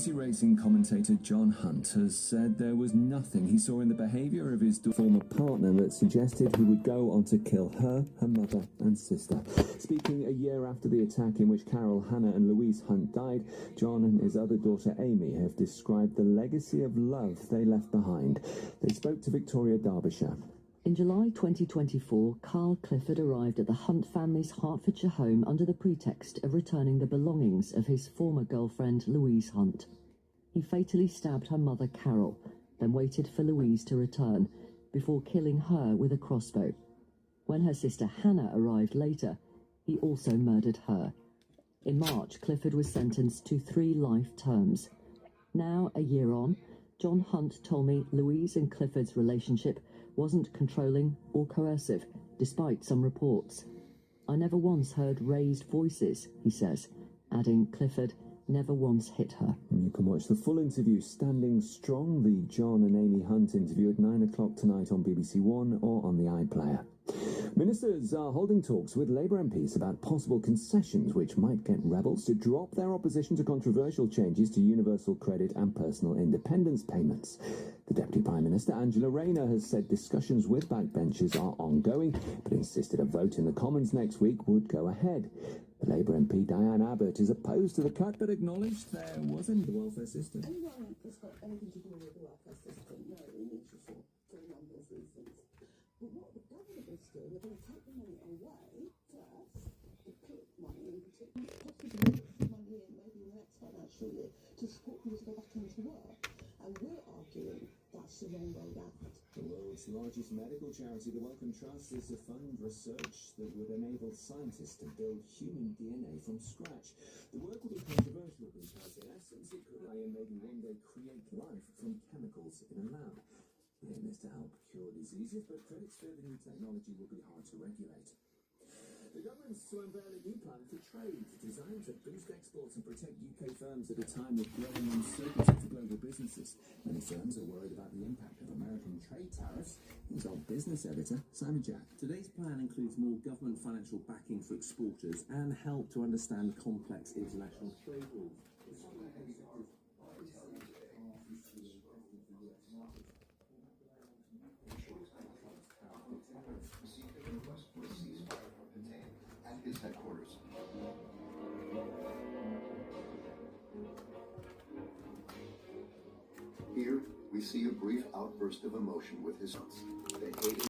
BBC Racing commentator John Hunt has said there was nothing he saw in the behaviour of his former partner that suggested he would go on to kill her mother and sister. Speaking a year after the attack in which Carol, Hannah and Louise Hunt died, John and his other daughter Amy have described the legacy of love they left behind. They spoke to Victoria, Derbyshire. In July 2024, Carl Clifford arrived at the Hunt family's Hertfordshire home under the pretext of returning the belongings of his former girlfriend, Louise Hunt. He fatally stabbed her mother, Carol, then waited for Louise to return before killing her with a crossbow. When her sister Hannah arrived later, he also murdered her. In March, Clifford was sentenced to 3 life terms. Now, a year on, John Hunt told me Louise and Clifford's relationship wasn't controlling or coercive, despite some reports. I never once heard raised voices, he says, adding Clifford never once hit her. You can watch the full interview, Standing Strong, the John and Amy Hunt interview at 9 o'clock tonight on BBC One or on the iPlayer. Ministers are holding talks with Labour MPs about possible concessions which might get rebels to drop their opposition to controversial changes to universal credit and personal independence payments. The Deputy Prime Minister, Angela Rayner, has said discussions with backbenchers are ongoing, but insisted a vote in the Commons next week would go ahead. The Labour MP, Diane Abbott, is opposed to the cut, but acknowledged there was in the welfare system. Anyone that's got anything to do with the welfare system, no, we need to for a number of reasons. But what the government is doing, they're going to take the money away first, to put money in particular, possibly put money in maybe in the next financial year to support people to go back into work. And we're arguing that's the wrong way round. The world's largest medical charity, the Wellcome Trust, is to fund research that would enable scientists to build human DNA from scratch. The work will be controversial because, in essence, it could maybe one day create life from chemicals in a lab. The aim is to help cure diseases, but critics fear the new technology will be hard to regulate. The government's to unveil a new plan for trade designed to boost exports and protect UK firms at a time of growing uncertainty for global businesses. Many firms are worried about the impact of American trade tariffs. Here's our business editor, Simon Jack. Today's plan includes more government financial backing for exporters and help to understand complex international trade rules. His headquarters. Here, we see a brief outburst of emotion with his sons. They hated